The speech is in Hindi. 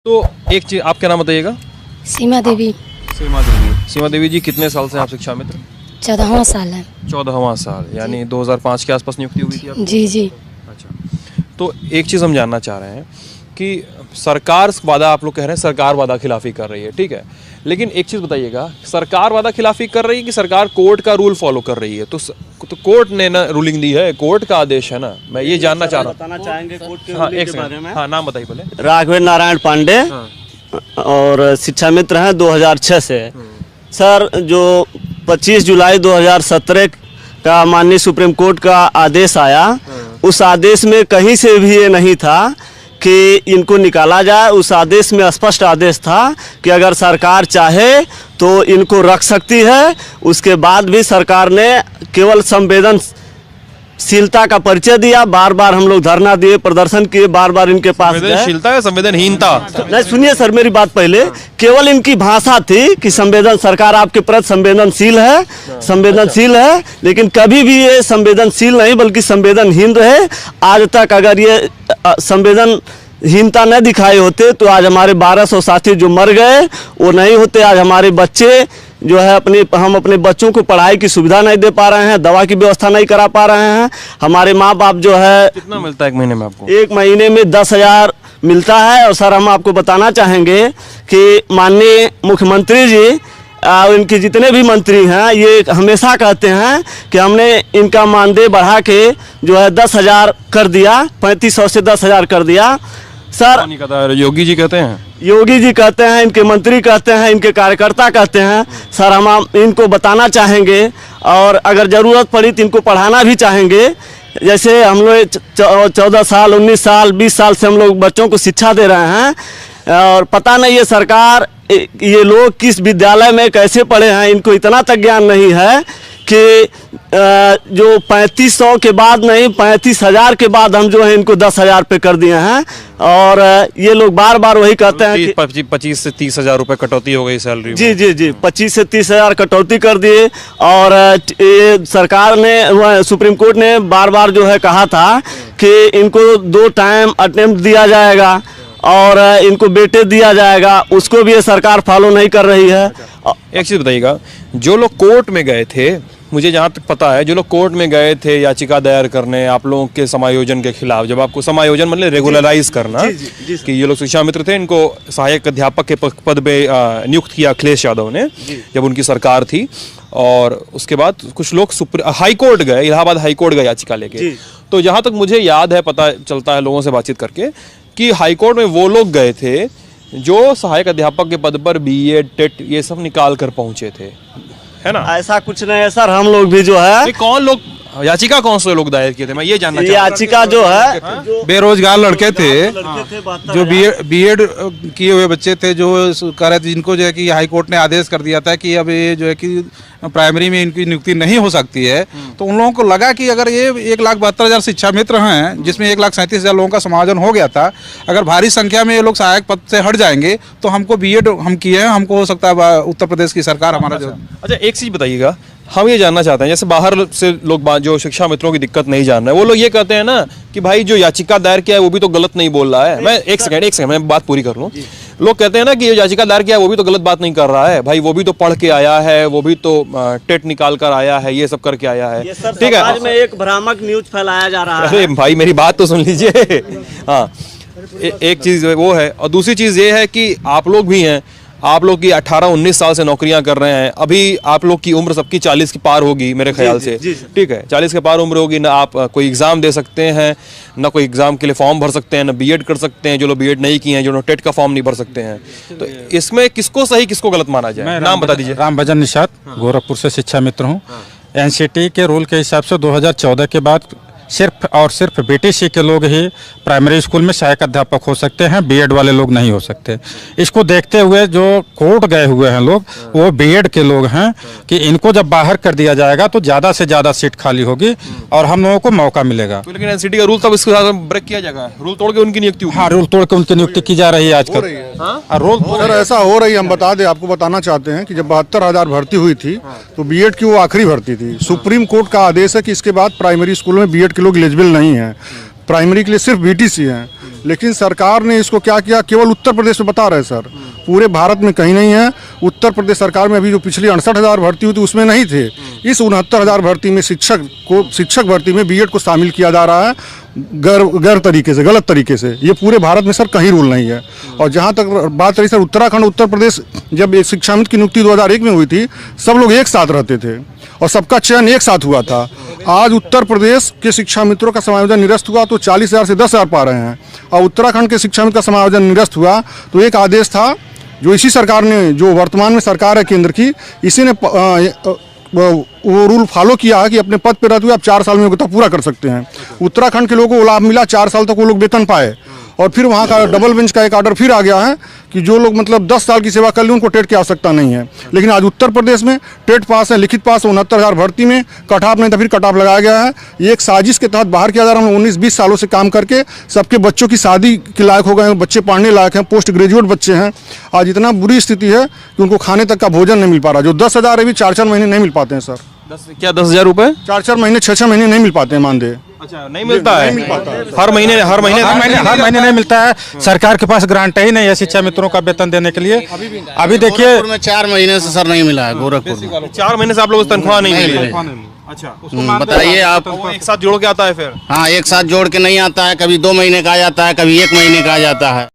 तो एक चीज, आप क्या नाम बताइएगा? सीमा देवी। सीमा देवी जी, कितने साल से आप शिक्षा मित्र? 14वां साल है। 14वां साल, यानी 2005 के आसपास नियुक्ति हुई थी आपकी? जी जी। अच्छा, तो एक चीज़ हम जानना चाह रहे हैं कि सरकार वादा, आप लोग कह रहे हैं सरकार वादा खिलाफी कर रही है, ठीक है, लेकिन एक चीज़ बताइएगा, सरकार वादा खिलाफी कर रही है कि सरकार कोर्ट का रूल फॉलो कर रही है? तो कोर्ट ने ना रूलिंग दी है, कोर्ट का आदेश है ना, मैं ये जानना चाह रहा हूँ। बताना चाहेंगे कोर्ट के हाँ, रूलिंग एक के बारे सेकंड, में। हाँ, नाम बताइए पहले। राघवेंद्र नारायण पांडे, हाँ। और शिक्षा मित्र हैं 2006 से। सर, जो 25 जुलाई 2017 का माननीय सुप्रीम कोर्ट का आदेश आया, उस आदेश में कहीं से भी ये नहीं था कि इनको निकाला जाए। उस आदेश में स्पष्ट आदेश था कि अगर सरकार चाहे तो इनको रख सकती है। उसके बाद भी सरकार ने केवल संवेदनशीलता का परिचय दिया। बार बार हम लोग धरना दिए, प्रदर्शन किए, बार बार इनके पास गए। संवेदनशीलता या संवेदनहीनता? नहीं, सुनिए सर मेरी बात पहले। केवल इनकी भाषा थी कि सरकार आपके प्रति संवेदनशील है, संवेदनशील है, लेकिन कभी भी ये संवेदनशील नहीं बल्कि संवेदनहीन रहे। आज तक अगर ये संवेदनहीनता न दिखाए होते तो आज हमारे 1200 साथी जो मर गए वो नहीं होते। आज हमारे बच्चे जो है हम अपने बच्चों को पढ़ाई की सुविधा नहीं दे पा रहे हैं, दवा की व्यवस्था नहीं करा पा रहे हैं। हमारे माँ बाप जो है, कितना मिलता है एक महीने में आपको? एक महीने में 10,000 मिलता है। और सर, हम आपको बताना चाहेंगे कि माननीय मुख्यमंत्री जी, इनके जितने भी मंत्री हैं, ये हमेशा कहते हैं कि हमने इनका मानदेय बढ़ा के जो है 10,000 कर दिया, 3500 से 10,000 कर दिया। सर, नहीं कहता, योगी जी कहते हैं, योगी जी कहते हैं, इनके मंत्री कहते हैं, इनके कार्यकर्ता कहते हैं। सर, हम इनको बताना चाहेंगे और अगर ज़रूरत पड़ी तो इनको पढ़ाना भी चाहेंगे। जैसे हम लोग 14 साल, 19 साल, 20 साल से हम लोग बच्चों को शिक्षा दे रहे हैं, और पता नहीं ये सरकार, ये लोग किस विद्यालय में कैसे पढ़े हैं, इनको इतना तक ज्ञान नहीं है कि जो 3500 के बाद नहीं, 35,000 के बाद हम जो है इनको 10,000 पे कर दिए हैं। और ये लोग बार बार वही कहते हैं कि 25 से 30,000 रुपए कटौती हो गई सैलरी में। जी जी जी, 25 से 30,000 कटौती कर दिए। और ये सरकार ने, सुप्रीम कोर्ट ने बार बार जो है कहा था कि इनको 2 टाइम अटेम्प्ट दिया जाएगा और इनको बेटे दिया जाएगा, उसको भी ये सरकार फॉलो नहीं कर रही है। एक चीज बताइएगा, जो लोग कोर्ट में गए थे, मुझे जहाँ तक पता है, जो लोग कोर्ट में गए थे याचिका दायर करने आप लोगों के समायोजन के खिलाफ, जब आपको समायोजन मतलब रेगुलराइज करना, कि ये लोग शिक्षा मित्र थे, इनको सहायक अध्यापक के पद पे नियुक्त किया अखिलेश यादव ने, जब उनकी सरकार थी, और उसके बाद कुछ लोग हाई कोर्ट गए, इलाहाबाद हाई कोर्ट गए याचिका लेके। तो जहाँ तक मुझे याद है, पता चलता है लोगों से बातचीत करके, कि हाई कोर्ट में वो लोग गए थे जो सहायक अध्यापक के पद पर BEd, टेट ये सब निकाल कर पहुंचे थे, है ना? ऐसा कुछ नहीं है सर, हम लोग भी जो है, कौन लोग याचिका, कौन से लोग दायर किए थे, मैं ये जानना चाहता हूं। याचिका जो है, बेरोजगार लड़के थे, जो बीएड किए हुए बच्चे थे, जो कह रहे थे, जिनको जो है कि हाई कोर्ट ने आदेश कर दिया था कि अब ये जो है कि प्राइमरी में इनकी नियुक्ति नहीं हो सकती है। तो उन लोगों को लगा कि अगर ये 1,72,000 शिक्षा मित्र हैं, जिसमें 1,37,000 लोगों का समायोजन हो गया था, अगर भारी संख्या में ये लोग सहायक पद से हट जाएंगे तो हमको बीएड हम किए हैं, हमको हो सकता है उत्तर प्रदेश की सरकार हमारा जो। अच्छा, एक चीज बताइएगा, हम ये जानना चाहते हैं, जैसे बाहर से लोग जो शिक्षा मित्रों की दिक्कत नहीं जान रहे हैं, वो लोग ये कहते हैं ना कि भाई जो याचिका दायर किया है वो भी तो गलत नहीं बोल रहा है। मैं एक सेकंड मैं बात पूरी कर लूं। लोग कहते हैं ना कि याचिका दायर किया है वो भी तो गलत बात नहीं कर रहा है, भाई वो भी तो पढ़ के आया है, वो भी तो टेट निकाल कर आया है, ये सब करके आया है, ठीक है। समाज में एक भ्रामक न्यूज फैलाया जा रहा है। अरे भाई मेरी बात तो सुन लीजिए। हाँ, एक चीज वो है, और दूसरी चीज ये है कि आप लोग भी हैं, आप लोग की 18-19 साल से नौकरियां कर रहे हैं, अभी आप लोग की उम्र सबकी 40 के पार होगी मेरे ख्याल से, ठीक है, 40 के पार उम्र होगी ना, आप कोई एग्जाम दे सकते हैं ना, कोई एग्जाम के लिए फॉर्म भर सकते हैं ना, BEd कर सकते हैं, जो लोग BEd नहीं किए हैं, जो लोग टेट का फॉर्म नहीं भर सकते हैं। तो इसमें किसको सही किसको गलत माना जाए? नाम बता दीजिए। राम भजन निषाद, गोरखपुर से शिक्षा मित्र हूँ। NCT के रूल के हिसाब से 2014 के बाद सिर्फ और सिर्फ BTC के लोग ही प्राइमरी स्कूल में सहायक अध्यापक हो सकते हैं, BEd वाले लोग नहीं हो सकते। इसको देखते हुए जो कोर्ट गए हुए हैं लोग, वो BEd के लोग हैं कि इनको जब बाहर कर दिया जाएगा तो ज़्यादा से ज़्यादा सीट खाली होगी और हम लोगों को मौका मिलेगा। तो लेकिन NCT का रूल तब इसके साथ ब्रेक किया जाएगा, रूल तोड़ के उनकी नियुक्ति होगी। हाँ, रूल तोड़ के उनकी नियुक्ति की जा रही है आजकल। रूल सर ऐसा हो रही है, हम बता दें, आपको बताना चाहते हैं कि जब 72,000 भर्ती हुई थी तो BEd की वो आखिरी भर्ती थी। सुप्रीम कोर्ट का आदेश है कि इसके बाद प्राइमरी स्कूल में BEd के लोग एलिजिबल नहीं है, प्राइमरी के लिए सिर्फ BTC है। लेकिन सरकार ने इसको क्या किया, केवल उत्तर प्रदेश में बता रहे हैं सर, पूरे भारत में कहीं नहीं है। उत्तर प्रदेश सरकार में अभी जो पिछली 68,000 भर्ती हुई थी उसमें नहीं थे। इस 69,000 भर्ती में शिक्षक भर्ती में बीएड को शामिल किया जा रहा है गैर तरीके से, गलत तरीके से। ये पूरे भारत में सर कहीं रूल नहीं है। और जहाँ तक बात रही सर उत्तराखंड उत्तर प्रदेश, जब शिक्षा मित्र की नियुक्ति 2001 में हुई थी, सब लोग एक साथ रहते थे और सबका चयन एक साथ हुआ था। आज उत्तर प्रदेश के शिक्षा मित्रों का समायोजन निरस्त हुआ तो 40,000 से 10,000 पा रहे हैं, और उत्तराखंड के शिक्षा मित्र का समायोजन निरस्त हुआ तो एक आदेश था जो इसी सरकार ने, जो वर्तमान में सरकार है केंद्र की, इसी ने वो रूल फॉलो किया है कि अपने पद पर रहते हुए आप 4 साल में योग्यता पूरा कर सकते हैं। उत्तराखंड के लोगों को लाभ मिला, 4 साल तक वो लोग वेतन पाए। और फिर वहाँ का डबल बेंच का एक ऑर्डर फिर आ गया है कि जो लोग मतलब 10 साल की सेवा कर ली उनको टेट की आवश्यकता नहीं है। लेकिन आज उत्तर प्रदेश में टेट पास है, लिखित पास है, 69,000 भर्ती में कट ऑफ नहीं था, फिर कट ऑफ लगाया गया है। ये एक साजिश के तहत बाहर किया जा रहा है। 19-20 सालों से काम करके सबके बच्चों की शादी के लायक हो गए हैं, बच्चे पढ़ने लायक हैं, पोस्ट ग्रेजुएट बच्चे हैं। आज इतना बुरी स्थिति है कि उनको खाने तक का भोजन नहीं मिल पा रहा। जो 10,000 है भी 4-4 महीने नहीं मिल पाते हैं सर। 10,000 रुपए 4-4 महीने 6-6 महीने नहीं मिल पाते हैं मानदेय। अच्छा, नहीं मिलता है, नहीं मिल पाता है। हर महीने हर महीने नहीं मिलता है। सरकार के पास ग्रांट ही नहीं है शिक्षा मित्रों का वेतन देने के लिए। अभी देखिए गोरखपुर में 4 महीने से सर नहीं मिला है। गोरखपुर में 4 महीने से आप लोगों को तनख्वाह नहीं मिली है। अच्छा, बताइए आप। वो एक साथ जोड़ के आता है फिर? हाँ, एक साथ जोड़ के नहीं आता है, कभी 2 महीने का आ जाता है, कभी 1 महीने का आ जाता है।